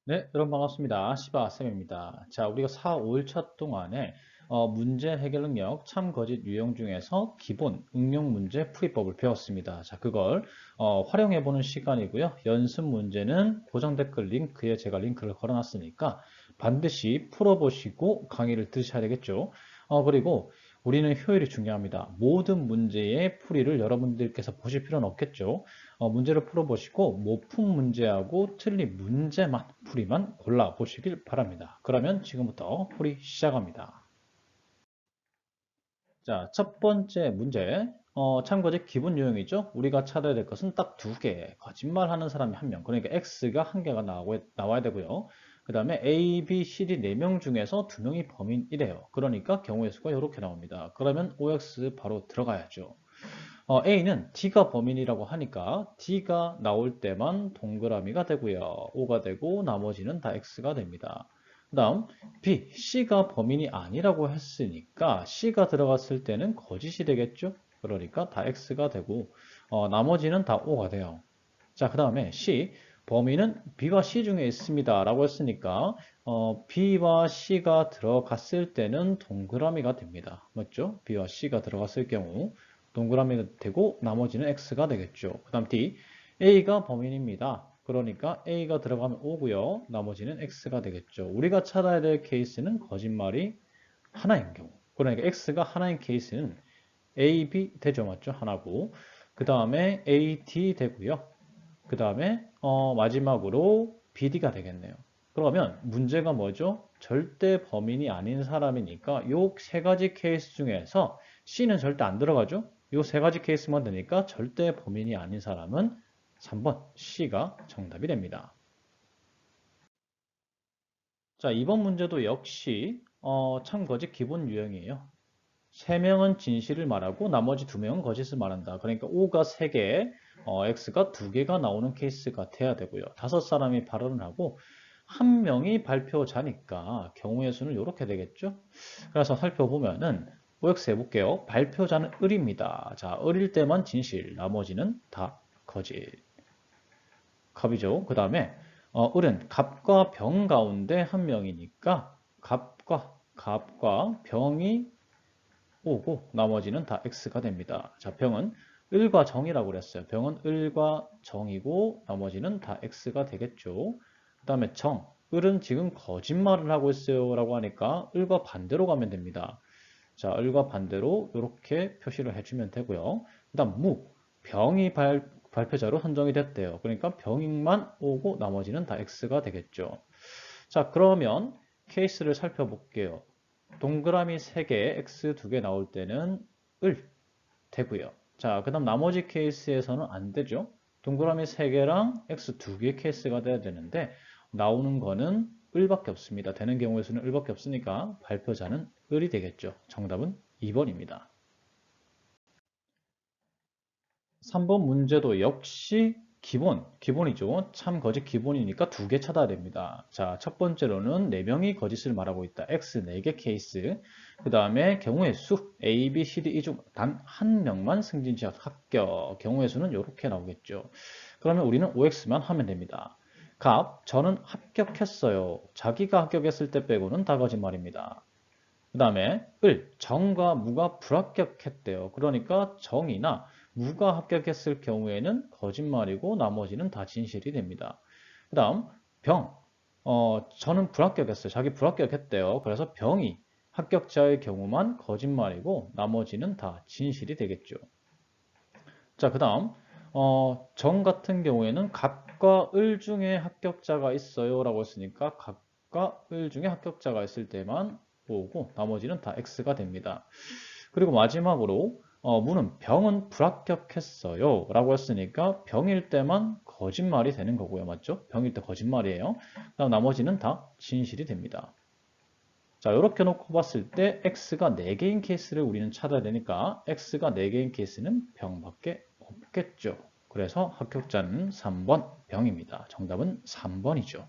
네, 여러분 반갑습니다. 시바쌤입니다. 자, 우리가 4, 5일차 동안에 문제 해결 능력, 참, 거짓 유형 중에서 기본 응용 문제 풀이법을 배웠습니다. 자, 그걸 활용해보는 시간이고요. 연습 문제는 고정 댓글 링크에 제가 링크를 걸어놨으니까 반드시 풀어보시고 강의를 들으셔야 되겠죠. 그리고 우리는 효율이 중요합니다. 모든 문제의 풀이를 여러분들께서 보실 필요는 없겠죠. 문제를 풀어보시고 모품 문제하고 틀린 문제만 풀이만 골라보시길 바랍니다. 그러면 지금부터 풀이 시작합니다. 자, 첫 번째 문제. 참고적 기본 유형이죠. 우리가 찾아야 될 것은 딱 두 개. 거짓말하는 사람이 한 명. 그러니까 X가 한 개가 나와야 되고요. 그 다음에 A, B, C, D 4명 중에서 2명이 범인이래요. 그러니까 경우의 수가 이렇게 나옵니다. 그러면 OX 바로 들어가야죠. A는 D가 범인이라고 하니까 D가 나올 때만 동그라미가 되고요. O가 되고 나머지는 다 X가 됩니다. 그 다음 B, C가 범인이 아니라고 했으니까 C가 들어갔을 때는 거짓이 되겠죠? 그러니까 다 X가 되고 나머지는 다 O가 돼요. 자, 그 다음에 C, 범인은 B와 C 중에 있습니다 라고 했으니까 B와 C가 들어갔을 때는 동그라미가 됩니다. 맞죠? B와 C가 들어갔을 경우 동그라미가 되고 나머지는 X가 되겠죠. 그 다음 D, A가 범인입니다. 그러니까 A가 들어가면 O고요. 나머지는 X가 되겠죠. 우리가 찾아야 될 케이스는 거짓말이 하나인 경우. 그러니까 X가 하나인 케이스는 A, B 되죠. 맞죠? 하나고. 그 다음에 A, D 되고요. 그 다음에 마지막으로 BD가 되겠네요. 그러면 문제가 뭐죠? 절대 범인이 아닌 사람이니까 요 세 가지 케이스 중에서 C는 절대 안 들어가죠? 요 세 가지 케이스만 되니까 절대 범인이 아닌 사람은 3번 C가 정답이 됩니다. 자, 이번 문제도 역시 참거짓 기본 유형이에요. 3명은 진실을 말하고 나머지 2명은 거짓을 말한다. 그러니까 O가 3개, X가 2개가 나오는 케이스가 돼야 되고요. 5사람이 발언을 하고 1명이 발표자니까 경우의 수는 이렇게 되겠죠. 그래서 살펴보면은 OX 해볼게요. 발표자는 을입니다. 자, 을일 때만 진실, 나머지는 다 거짓. 갑이죠. 그 다음에 을은 갑과 병 가운데 1명이니까 갑과 병이 오고 나머지는 다 x가 됩니다. 자, 병은 을과 정이라고 그랬어요. 병은 을과 정이고 나머지는 다 x가 되겠죠. 그 다음에 정, 을은 지금 거짓말을 하고 있어요 라고 하니까 을과 반대로 가면 됩니다. 자, 을과 반대로 이렇게 표시를 해주면 되고요. 그 다음 무, 병이 발표자로 선정이 됐대요. 그러니까 병만 오고 나머지는 다 x가 되겠죠. 자, 그러면 케이스를 살펴볼게요. 동그라미 3개, x 2개 나올 때는 을 되고요. 자, 그 다음 나머지 케이스에서는 안 되죠. 동그라미 3개랑 x 2개 케이스가 돼야 되는데 나오는 거는 을밖에 없습니다. 되는 경우의 수는 을밖에 없으니까 발표자는 을이 되겠죠. 정답은 2번입니다. 3번 문제도 역시 기본이죠. 참 거짓 기본이니까 2개 찾아야 됩니다. 자, 첫 번째로는 4명이 거짓을 말하고 있다. X 4개 케이스. 그 다음에 경우의 수 A, B, C, D 이 중 단 한 명만 승진 지역 합격. 경우의 수는 이렇게 나오겠죠. 그러면 우리는 OX만 하면 됩니다. 갑, 저는 합격했어요. 자기가 합격했을 때 빼고는 다 거짓말입니다. 그 다음에 정과 무가 불합격했대요. 그러니까 정이나 무가 합격했을 경우에는 거짓말이고 나머지는 다 진실이 됩니다. 그 다음 병, 저는 불합격했어요. 자기 불합격했대요. 그래서 병이 합격자의 경우만 거짓말이고 나머지는 다 진실이 되겠죠. 자, 그 다음 정 같은 경우에는 갑과 을 중에 합격자가 있어요 라고 했으니까 갑과 을 중에 합격자가 있을 때만 오고 나머지는 다 X가 됩니다. 그리고 마지막으로 무는 병은 불합격했어요 라고 했으니까 병일 때만 거짓말이 되는 거고요. 맞죠? 병일 때 거짓말이에요. 그다음 나머지는 다 진실이 됩니다. 자, 이렇게 놓고 봤을 때 X가 4개인 케이스를 우리는 찾아야 되니까 X가 4개인 케이스는 병밖에 없겠죠. 그래서 합격자는 3번 병입니다. 정답은 3번이죠.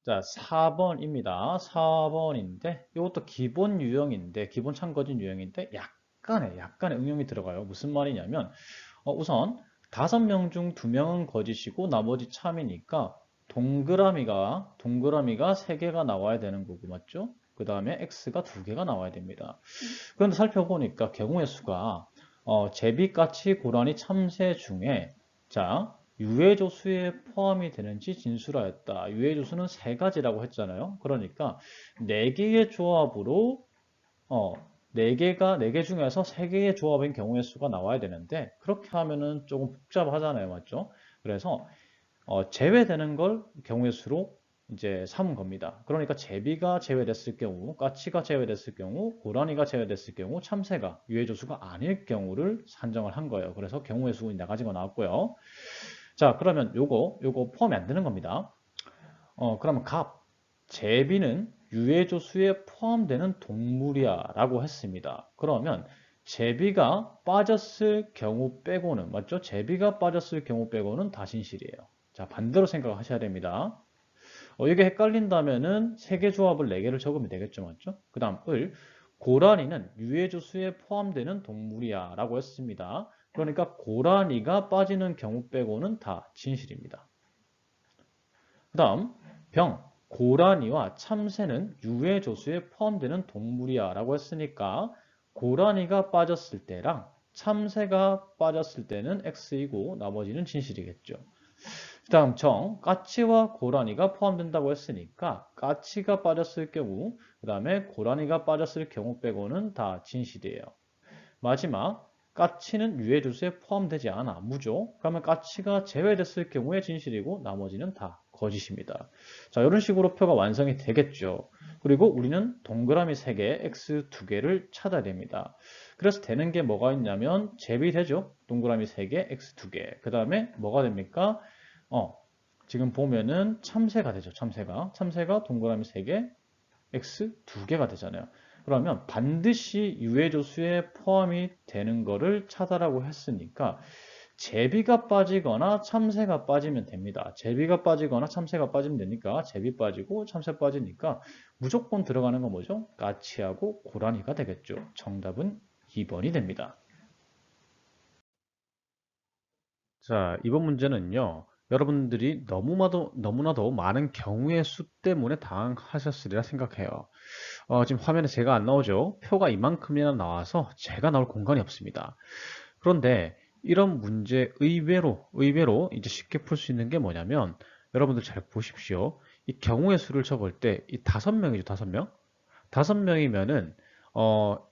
자, 4번입니다. 4번인데 이것도 기본 유형인데 기본 참거진 유형인데 약간의 응용이 들어가요. 무슨 말이냐면 우선 5명 중 2명은 거짓이고 나머지 참이니까 동그라미가 3개가 나와야 되는 거고, 맞죠? 그 다음에 x가 2개가 나와야 됩니다. 그런데 살펴보니까 경우의 수가 제비, 까치, 고라니, 참새 중에 자 유해조수에 포함이 되는지 진수라였다. 유해조수는 3가지라고 했잖아요. 그러니까 4개의 조합으로 4개 중에서 3개의 조합인 경우의 수가 나와야 되는데 그렇게 하면은 조금 복잡하잖아요. 맞죠? 그래서 제외되는 걸 경우의 수로 이제 삼은 겁니다. 그러니까 제비가 제외됐을 경우, 까치가 제외됐을 경우, 고라니가 제외됐을 경우, 참새가 유해조수가 아닐 경우를 산정을 한 거예요. 그래서 경우의 수 4가지가 나왔고요. 자, 그러면 요거 포함이 안 되는 겁니다. 그러면 제비는 유해조수에 포함되는 동물이야 라고 했습니다. 그러면 제비가 빠졌을 경우 빼고는, 맞죠? 제비가 빠졌을 경우 빼고는 다 진실이에요. 자, 반대로 생각하셔야 됩니다. 이게 헷갈린다면은 3개 조합을 4개를 적으면 되겠죠, 맞죠? 그 다음 고라니는 유해조수에 포함되는 동물이야 라고 했습니다. 그러니까 고라니가 빠지는 경우 빼고는 다 진실입니다. 그 다음 고라니와 참새는 유해조수에 포함되는 동물이야 라고 했으니까 고라니가 빠졌을 때랑 참새가 빠졌을 때는 X이고 나머지는 진실이겠죠. 그 다음 까치와 고라니가 포함된다고 했으니까 까치가 빠졌을 경우, 그 다음에 고라니가 빠졌을 경우 빼고는 다 진실이에요. 마지막, 까치는 유해조수에 포함되지 않아. 무죠. 그러면 까치가 제외됐을 경우에 진실이고 나머지는 다 거짓입니다. 자, 이런 식으로 표가 완성이 되겠죠. 그리고 우리는 동그라미 3개, X 2개를 찾아야 됩니다. 그래서 되는 게 뭐가 있냐면 제비되죠. 동그라미 3개, X 2개. 그 다음에 뭐가 됩니까? 지금 보면은 참새가 되죠. 참새가 동그라미 3개, X 2개가 되잖아요. 그러면 반드시 유해조수에 포함이 되는 거를 찾아라고 했으니까 제비가 빠지거나 참새가 빠지면 됩니다. 제비가 빠지거나 참새가 빠지면 되니까 제비 빠지고 참새 빠지니까 무조건 들어가는 건 뭐죠? 까치하고 고라니가 되겠죠. 정답은 2번이 됩니다. 자, 이번 문제는요. 여러분들이 너무나도 많은 경우의 수 때문에 당황하셨으리라 생각해요. 지금 화면에 제가 안 나오죠? 표가 이만큼이나 나와서 제가 나올 공간이 없습니다. 그런데 이런 문제 의외로 이제 쉽게 풀 수 있는 게 뭐냐면 여러분들 잘 보십시오. 이 경우의 수를 적을 때 이 5명이죠, 5명? 5명이면은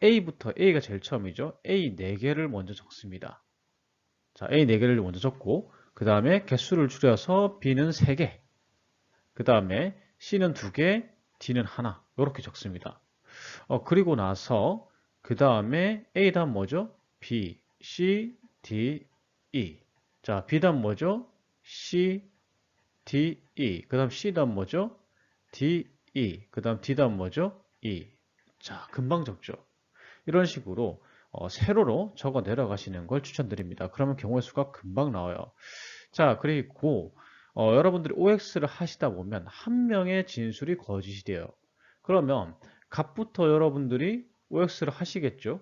A가 제일 처음이죠. A 4개를 먼저 적습니다. 자, A 4개를 먼저 적고 그 다음에 개수를 줄여서 B는 3개, 그 다음에 C는 2개, D는 하나 이렇게 적습니다. 그리고 나서 그 다음에 A 다음 뭐죠? B, C, D, E. 자, B 다음 뭐죠? C, D, E. 그 다음 C 다음 뭐죠? D, E. 그 다음 D 다음 뭐죠? E. 자, 금방 적죠. 이런 식으로 세로로 적어 내려가시는 걸 추천드립니다. 그러면 경우의 수가 금방 나와요. 자, 그리고 여러분들이 OX를 하시다 보면 한 명의 진술이 거짓이 돼요. 그러면 값부터 여러분들이 OX를 하시겠죠?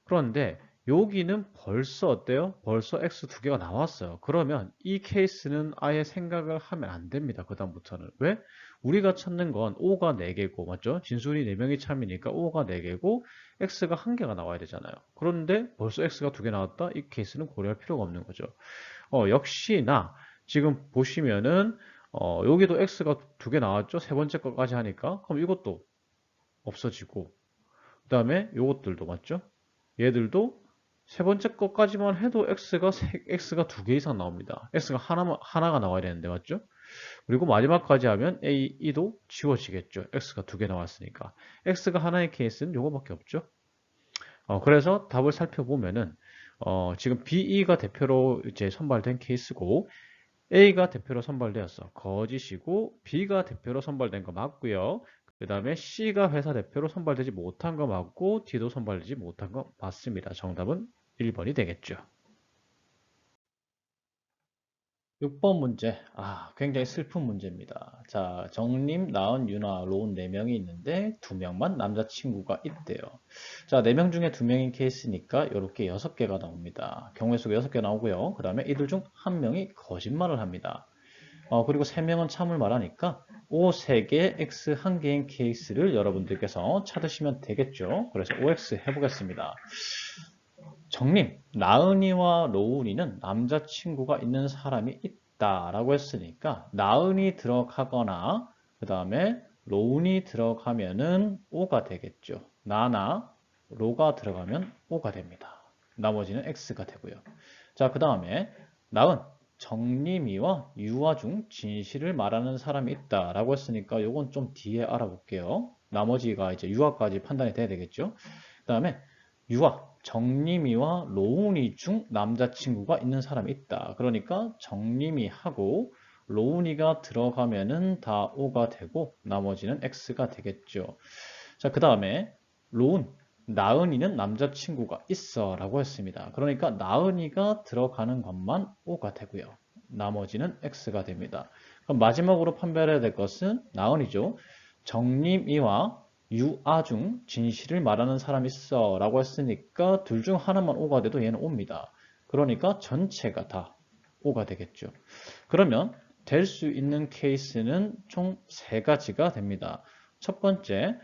그런데 여기는 벌써 어때요? 벌써 X 2개가 나왔어요. 그러면 이 케이스는 아예 생각을 하면 안 됩니다. 그 다음부터는. 왜? 우리가 찾는 건 O가 4개고, 맞죠? 진술이 4명이 참이니까 O가 4개고, X가 1개가 나와야 되잖아요. 그런데 벌써 X가 2개 나왔다? 이 케이스는 고려할 필요가 없는 거죠. 역시나 지금 보시면은 여기도 X가 2개 나왔죠? 세 번째 것까지 하니까. 그럼 이것도 없어지고, 그 다음에 요것들도 맞죠? 얘들도 세 번째 것까지만 해도 X가 2개 이상 나옵니다. X가 하나가 나와야 되는데, 맞죠? 그리고 마지막까지 하면 A, E도 지워지겠죠. X가 2개 나왔으니까. X가 하나의 케이스는 요거밖에 없죠. 그래서 답을 살펴보면은, 지금 BE가 대표로 이제 선발된 케이스고, A가 대표로 선발되었어. 거짓이고, B가 대표로 선발된 거 맞고요. 그 다음에 C가 회사 대표로 선발되지 못한 거 맞고, D도 선발되지 못한 거 맞습니다. 정답은 1번이 되겠죠. 6번 문제. 굉장히 슬픈 문제입니다. 자, 정림, 나은, 유나, 로운 4명이 있는데 2명만 남자친구가 있대요. 자, 4명 중에 2명인 케이스니까 이렇게 6개가 나옵니다. 경우의 수가 6개 나오고요. 그 다음에 이들 중 1명이 거짓말을 합니다. 그리고 3명은 참을 말하니까 O 3개, X 1개인 케이스를 여러분들께서 찾으시면 되겠죠. 그래서 OX 해보겠습니다. 정님, 나은이와 로운이는 남자친구가 있는 사람이 있다라고 했으니까 나은이 들어가거나 그 다음에 로운이 들어가면은 O가 되겠죠. 나나 로가 들어가면 O가 됩니다. 나머지는 X가 되고요. 자, 그 다음에 나은, 정림이와 유아 중 진실을 말하는 사람이 있다라고 했으니까 요건 좀 뒤에 알아볼게요. 나머지가 이제 유아까지 판단이 돼야 되겠죠. 그 다음에 유아, 정림이와 로운이 중 남자친구가 있는 사람이 있다. 그러니까 정림이하고 로운이가 들어가면은 다 O가 되고 나머지는 X가 되겠죠. 자, 그 다음에 로운, 나은이는 남자친구가 있어 라고 했습니다. 그러니까 나은이가 들어가는 것만 O가 되고요. 나머지는 X가 됩니다. 그럼 마지막으로 판별해야 될 것은 나은이죠. 정림이와 유아 중 진실을 말하는 사람이 있어 라고 했으니까 둘 중 하나만 O가 돼도 얘는 O입니다. 그러니까 전체가 다 O가 되겠죠. 그러면 될 수 있는 케이스는 총 3가지가 됩니다. 첫 번째,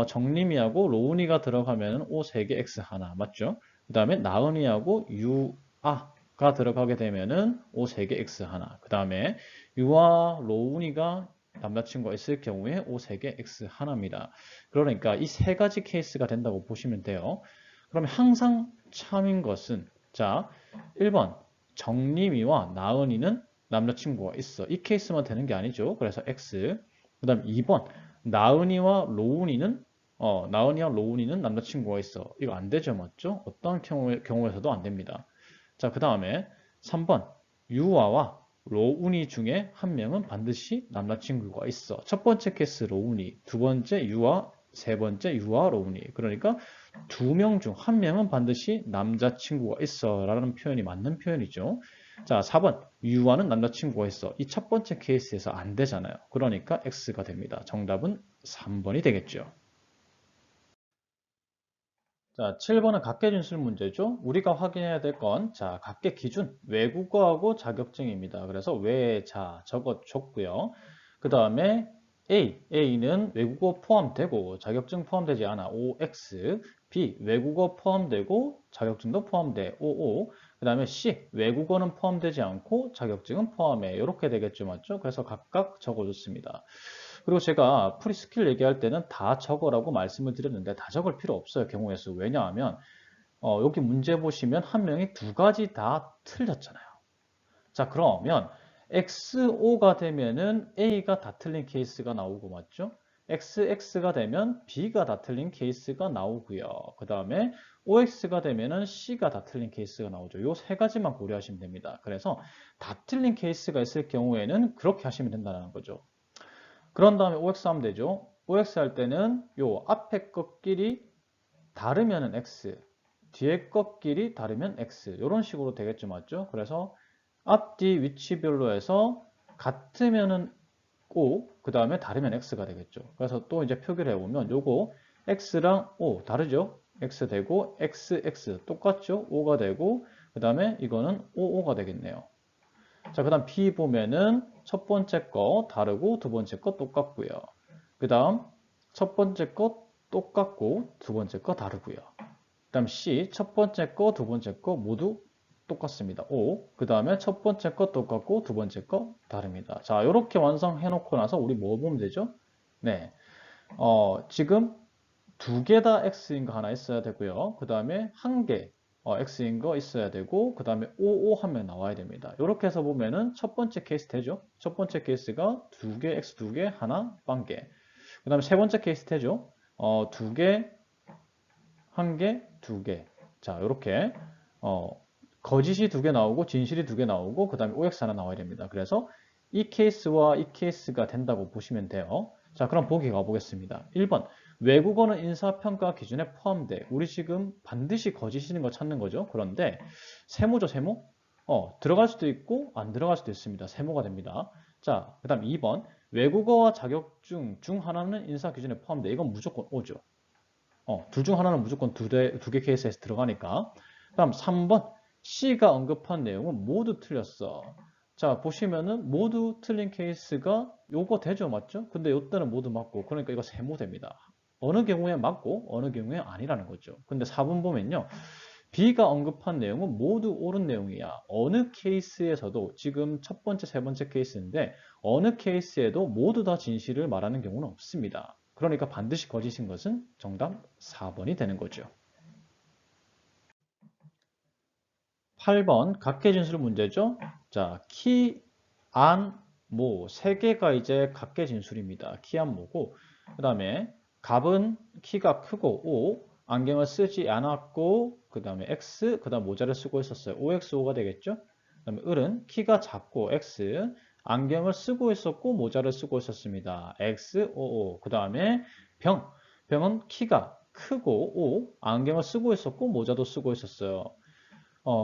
정림이하고 로운이가 들어가면 O 3개 X 하나 맞죠? 그 다음에 나은이하고 유아가 들어가게 되면은 O 3개 X 하나. 그 다음에 유아, 로운이가 남자친구가 있을 경우에 O 3개 X 하나입니다. 그러니까 이 3가지 케이스가 된다고 보시면 돼요. 그러면 항상 참인 것은 자, 1번 정림이와 나은이는 남자친구가 있어. 이 케이스만 되는 게 아니죠. 그래서 X. 그 다음 2번 나은이와 로운이는 남자친구가 있어. 이거 안 되죠, 맞죠? 어떤 경우에서도 안 됩니다. 자, 그 다음에 3번 유아와 로운이 중에 한 명은 반드시 남자친구가 있어. 첫 번째 케이스 로운이, 두 번째 유아, 세 번째 유아 로운이. 그러니까 2명 중 한 명은 반드시 남자친구가 있어 라는 표현이 맞는 표현이죠. 자, 4번 유아는 남자친구가 있어. 이 첫 번째 케이스에서 안 되잖아요. 그러니까 X가 됩니다. 정답은 3번이 되겠죠. 자, 7번은 각계 진술 문제죠. 우리가 확인해야 될 건, 자, 각계 기준, 외국어하고 자격증입니다. 그래서 외, 자, 적어줬고요. 그 다음에 A는 외국어 포함되고 자격증 포함되지 않아. OX. B, 외국어 포함되고 자격증도 포함돼. OO. 그 다음에 C, 외국어는 포함되지 않고 자격증은 포함해. 이렇게 되겠죠, 맞죠? 그래서 각각 적어줬습니다. 그리고 제가 프리스킬 얘기할 때는 다 적으라고 말씀을 드렸는데 다 적을 필요 없어요. 경우의 수. 왜냐하면 여기 문제 보시면 한 명이 2가지 다 틀렸잖아요. 자, 그러면 XO가 되면은 A가 다 틀린 케이스가 나오고 맞죠? XX가 되면 B가 다 틀린 케이스가 나오고요. 그 다음에 OX가 되면은 C가 다 틀린 케이스가 나오죠. 요 3가지만 고려하시면 됩니다. 그래서 다 틀린 케이스가 있을 경우에는 그렇게 하시면 된다는 거죠. 그런 다음에 OX 하면 되죠. OX 할 때는 요 앞에 것끼리 다르면은 X, 뒤에 것끼리 다르면 X 이런 식으로 되겠죠, 맞죠? 그래서 앞뒤 위치별로 해서 같으면은 O, 그 다음에 다르면 X가 되겠죠. 그래서 또 이제 표기를 해보면 요거 X랑 O 다르죠? X 되고 XX 똑같죠? O가 되고 그 다음에 이거는 OO가 되겠네요. 자, 그 다음 B 보면은 첫 번째 거 다르고 두 번째 거 똑같고요. 그 다음 첫 번째 거 똑같고 두 번째 거 다르고요. 그 다음 C 첫 번째 거 두 번째 거 모두 똑같습니다. O 그 다음에 첫 번째 거 똑같고 두 번째 거 다릅니다. 자, 이렇게 완성해 놓고 나서 우리 뭐 보면 되죠? 네, 지금 2개 다 X인 거 하나 있어야 되고요. 그 다음에 1개 X인 거 있어야 되고 그 다음에 OO 하면 나와야 됩니다. 이렇게 해서 보면은 첫 번째 케이스 되죠. 첫 번째 케이스가 2개, X 2개, 하나, 빵개. 그 다음에 세 번째 케이스 되죠. 2개, 1개, 2개. 자, 이렇게 거짓이 2개 나오고 진실이 2개 나오고 그 다음에 OX 하나 나와야 됩니다. 그래서 이 케이스와 이 케이스가 된다고 보시면 돼요. 자, 그럼 보기 가보겠습니다. 1번 외국어는 인사평가 기준에 포함돼. 우리 지금 반드시 거짓인 거 찾는 거죠. 그런데 세모죠, 세모? 들어갈 수도 있고 안 들어갈 수도 있습니다. 세모가 됩니다. 자, 그 다음 2번 외국어와 자격증 중 하나는 인사 기준에 포함돼. 이건 무조건 O죠. 둘 중 하나는 무조건 두 개 케이스에서 들어가니까. 다음 3번 C가 언급한 내용은 모두 틀렸어. 자, 보시면은 모두 틀린 케이스가 요거 되죠, 맞죠? 근데 요때는 모두 맞고, 그러니까 이거 세모됩니다. 어느 경우에 맞고, 어느 경우에 아니라는 거죠. 근데 4번 보면요. B가 언급한 내용은 모두 옳은 내용이야. 어느 케이스에서도 지금 첫 번째, 세 번째 케이스인데 어느 케이스에도 모두 다 진실을 말하는 경우는 없습니다. 그러니까 반드시 거짓인 것은 정답 4번이 되는 거죠. 8번 각계진술 문제죠. 자, 키, 안, 모 세 개가 이제 각계진술입니다. 키, 안, 모고 그 다음에 갑은 키가 크고 O, 안경을 쓰지 않았고 그 다음에 X, 그 다음 모자를 쓰고 있었어요. OXO가 되겠죠. 그 다음에 을은 키가 작고 X, 안경을 쓰고 있었고 모자를 쓰고 있었습니다. XOO. 그 다음에 병은 키가 크고 O, 안경을 쓰고 있었고 모자도 쓰고 있었어요.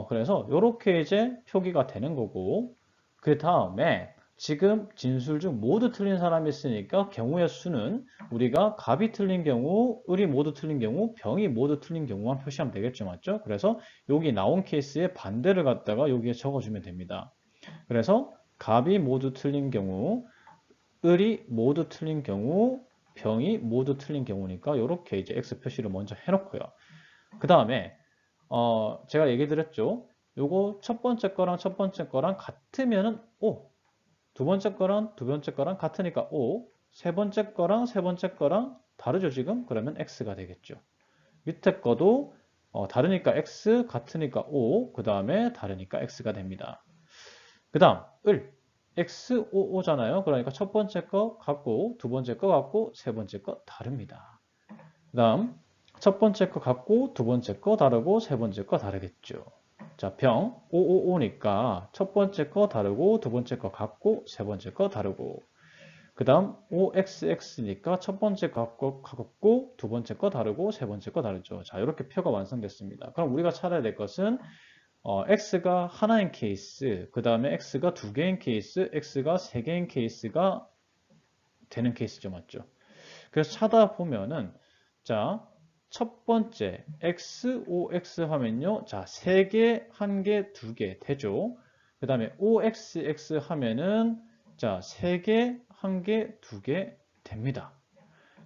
그래서 이렇게 이제 표기가 되는 거고, 그 다음에 지금 진술 중 모두 틀린 사람이 있으니까 경우의 수는 우리가 갑이 틀린 경우, 을이 모두 틀린 경우, 병이 모두 틀린 경우만 표시하면 되겠죠, 맞죠? 그래서 여기 나온 케이스의 반대를 갖다가 여기에 적어주면 됩니다. 그래서 갑이 모두 틀린 경우, 을이 모두 틀린 경우, 병이 모두 틀린 경우니까 이렇게 이제 X 표시를 먼저 해놓고요. 그 다음에 제가 얘기 드렸죠. 요거 첫 번째 거랑 첫 번째 거랑 같으면은 O, 두 번째 거랑 두 번째 거랑 같으니까 O, 세 번째 거랑 세 번째 거랑 다르죠, 지금? 그러면 X가 되겠죠. 밑에 거도 다르니까 X, 같으니까 O, 그 다음에 다르니까 X가 됩니다. 그 다음, 을. XOO잖아요. 그러니까 첫 번째 거 같고, 두 번째 거 같고, 세 번째 거 다릅니다. 그 다음, 첫 번째 거 같고, 두 번째 거 다르고, 세 번째 거 다르겠죠. 자, 병, 555니까 첫 번째 거 다르고, 두 번째 거 같고, 세 번째 거 다르고. 그 다음, OXX니까 첫 번째 거 같고, 두 번째 거 다르고, 세 번째 거 다르죠. 자, 이렇게 표가 완성됐습니다. 그럼 우리가 찾아야 될 것은, X가 하나인 케이스, 그 다음에 X가 두 개인 케이스, X가 세 개인 케이스가 되는 케이스죠. 맞죠? 그래서 찾아보면은, 자, 첫 번째 XOX 하면요. 자, 3개, 1개, 2개 되죠. 그 다음에 OXX 하면은 자, 3개, 1개, 2개 됩니다.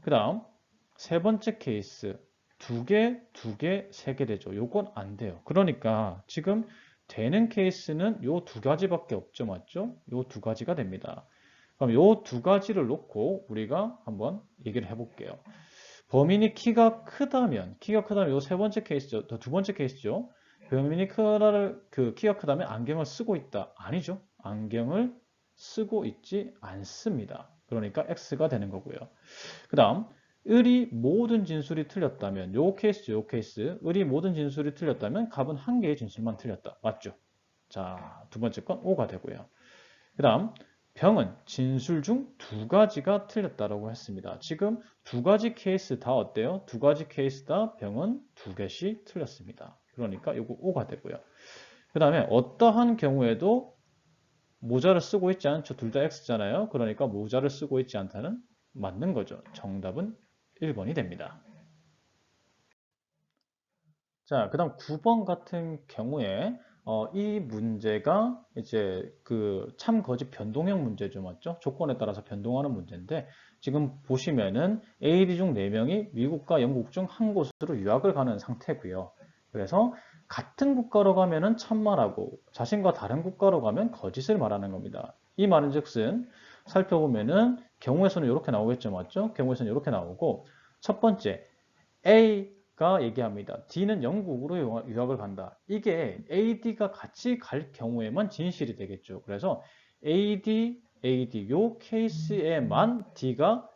그 다음 세 번째 케이스 2개, 2개, 3개 되죠. 요건 안 돼요. 그러니까 지금 되는 케이스는 요 두 가지밖에 없죠. 맞죠? 요 두 가지가 됩니다. 그럼 요 두 가지를 놓고 우리가 한번 얘기를 해볼게요. 범인이 키가 크다면 요 세 번째 케이스죠. 두 번째 케이스죠. 범인이 키가 크다면 안경을 쓰고 있다. 아니죠. 안경을 쓰고 있지 않습니다. 그러니까 X가 되는 거고요. 그 다음, 을이 모든 진술이 틀렸다면, 요 케이스죠, 요 케이스. 을이 모든 진술이 틀렸다면 갑은 한 개의 진술만 틀렸다. 맞죠? 자, 두 번째 건 O가 되고요. 그 다음, 병은 진술 중 두 가지가 틀렸다라고 했습니다. 지금 두 가지 케이스 다 어때요? 두 가지 케이스 다 병은 두 개씩 틀렸습니다. 그러니까 이거 O가 되고요. 그 다음에 어떠한 경우에도 모자를 쓰고 있지 않죠. 둘 다 X잖아요. 그러니까 모자를 쓰고 있지 않다는 맞는 거죠. 정답은 1번이 됩니다. 자, 그 다음 9번 같은 경우에 이 문제가 이제 그 참거짓 변동형 문제죠, 맞죠? 조건에 따라서 변동하는 문제인데 지금 보시면은 AD 중 4명이 미국과 영국 중 한 곳으로 유학을 가는 상태고요. 그래서 같은 국가로 가면은 참말하고 자신과 다른 국가로 가면 거짓을 말하는 겁니다. 이 말은즉슨 살펴보면은 경우의 수는 이렇게 나오겠죠, 맞죠? 경우의 수는 이렇게 나오고 첫 번째 A가 얘기합니다. D는 영국으로 유학을 간다. 이게 AD가 같이 갈 경우에만 진실이 되겠죠. 그래서 AD 요 케이스에만 D가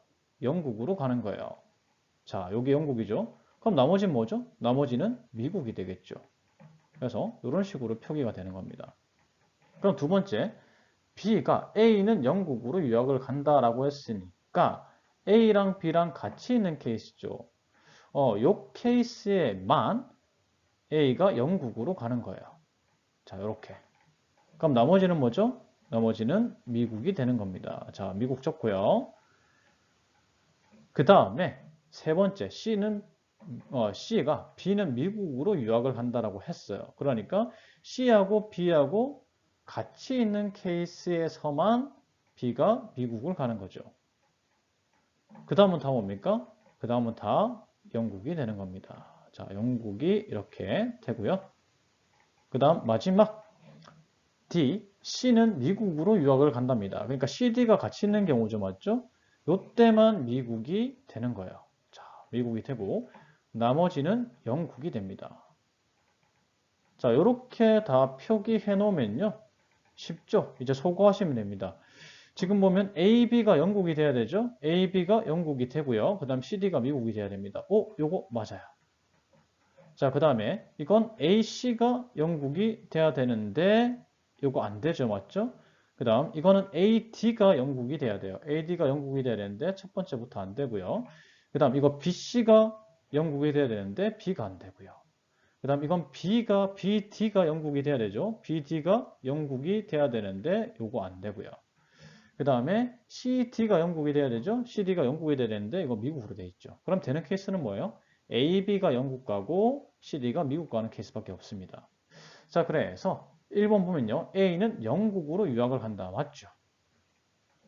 영국으로 가는 거예요. 자, 여기 영국이죠. 그럼 나머지는 뭐죠? 나머지는 미국이 되겠죠. 그래서 이런 식으로 표기가 되는 겁니다. 그럼 두 번째, B가 A는 영국으로 유학을 간다라고 했으니까 A랑 B랑 같이 있는 케이스죠. 요 케이스에만 A가 영국으로 가는 거예요. 자, 이렇게. 그럼 나머지는 뭐죠? 나머지는 미국이 되는 겁니다. 자, 미국 적고요. 그 다음에 세 번째 C가 B는 미국으로 유학을 간다라고 했어요. 그러니까 C하고 B하고 같이 있는 케이스에서만 B가 미국을 가는 거죠. 그 다음은 다 뭡니까? 그 다음은 다 영국이 되는 겁니다. 자, 영국이 이렇게 되고요. 그 다음 마지막 D, C는 미국으로 유학을 간답니다. 그러니까 CD가 같이 있는 경우죠. 맞죠? 요때만 미국이 되는 거예요. 자, 미국이 되고 나머지는 영국이 됩니다. 자, 이렇게 다 표기해 놓으면요. 쉽죠? 이제 소거하시면 됩니다. 지금 보면 A, B가 영국이 돼야 되죠? A, B가 영국이 되고요. 그 다음 CD가 미국이 돼야 됩니다. 오, 요거 맞아요. 자, 그 다음에 이건 A, C가 영국이 돼야 되는데 요거 안 되죠. 맞죠? 그 다음 이거는 A, D가 영국이 돼야 돼요. A, D가 영국이 돼야 되는데 첫 번째부터 안 되고요. 그 다음 이거 B, C가 영국이 돼야 되는데 B가 안 되고요. 그 다음 이건 B가, B, D가 영국이 돼야 되죠. B, D가 영국이 돼야 되는데 요거 안 되고요. 그 다음에 C, D가 영국이 돼야 되죠. C, D가 영국이 돼야 되는데 이거 미국으로 돼 있죠. 그럼 되는 케이스는 뭐예요? A, B가 영국 가고 C, D가 미국 가는 케이스밖에 없습니다. 자, 그래서 1번 보면요. A는 영국으로 유학을 간다. 맞죠?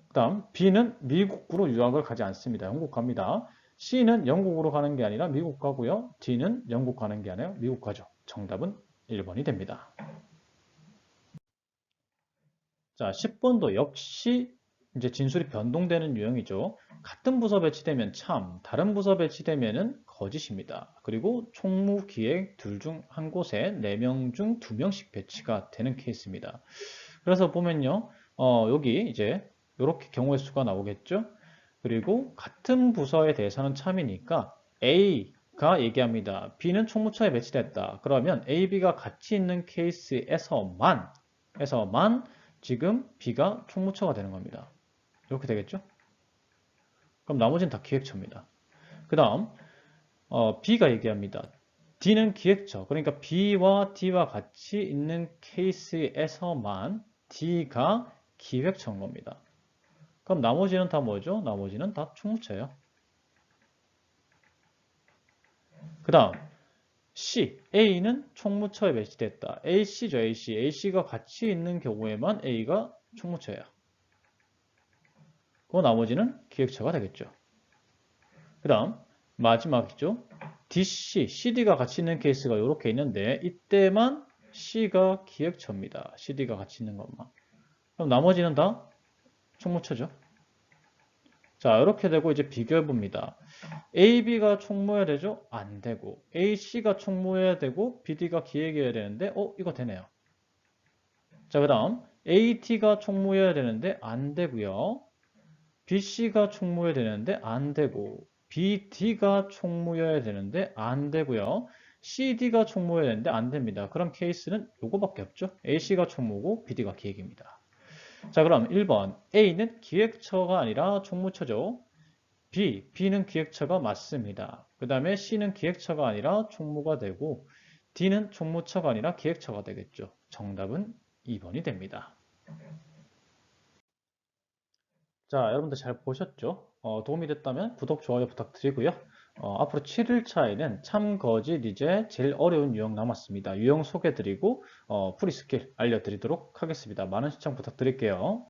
그 다음 B는 미국으로 유학을 가지 않습니다. 영국 갑니다. C는 영국으로 가는 게 아니라 미국 가고요. D는 영국 가는 게 아니라 미국 가죠. 정답은 1번이 됩니다. 자, 10번도 역시 이제 진술이 변동되는 유형이죠. 같은 부서 배치되면 참, 다른 부서 배치되면은 거짓입니다. 그리고 총무 기획 둘 중 한 곳에 4명 중 2명씩 배치가 되는 케이스입니다. 그래서 보면요. 여기 이제 이렇게 경우의 수가 나오겠죠. 그리고 같은 부서에 대해서는 참이니까 A가 얘기합니다. B는 총무처에 배치됐다. 그러면 A, B가 같이 있는 케이스에서만 지금 B가 총무처가 되는 겁니다. 이렇게 되겠죠? 그럼 나머지는 다 기획처입니다. 그 다음 B가 얘기합니다. D는 기획처. 그러니까 B와 D와 같이 있는 케이스에서만 D가 기획처인 겁니다. 그럼 나머지는 다 뭐죠? 나머지는 다 총무처예요. 그 다음 C, A는 총무처에 배치됐다. AC죠, AC. AC가 같이 있는 경우에만 A가 총무처예요. 그 나머지는 기획처가 되겠죠. 그 다음 마지막이죠. DC, CD가 같이 있는 케이스가 이렇게 있는데 이때만 C가 기획처입니다. CD가 같이 있는 것만. 그럼 나머지는 다 총무처죠. 자, 이렇게 되고 이제 비교해 봅니다. AB가 총무해야 되죠? 안 되고 AC가 총무해야 되고 BD가 기획이어야 되는데 이거 되네요. 자, 그 다음 AT가 총무해야 되는데 안 되고요. BC가 총무해야 되는데 안 되고 BD가 총무여야 되는데 안 되고요. CD가 총무여야 되는데 안 됩니다. 그럼 케이스는 요거밖에 없죠. AC가 총무고 BD가 기획입니다. 자, 그럼 1번 A는 기획처가 아니라 총무처죠. B는 기획처가 맞습니다. 그 다음에 C는 기획처가 아니라 총무가 되고 D는 총무처가 아니라 기획처가 되겠죠. 정답은 2번이 됩니다. 자, 여러분들 잘 보셨죠? 도움이 됐다면 구독, 좋아요 부탁드리고요. 앞으로 7일차에는 참, 거짓, 이제 제일 어려운 유형 남았습니다. 유형 소개드리고 프리스킬 알려드리도록 하겠습니다. 많은 시청 부탁드릴게요.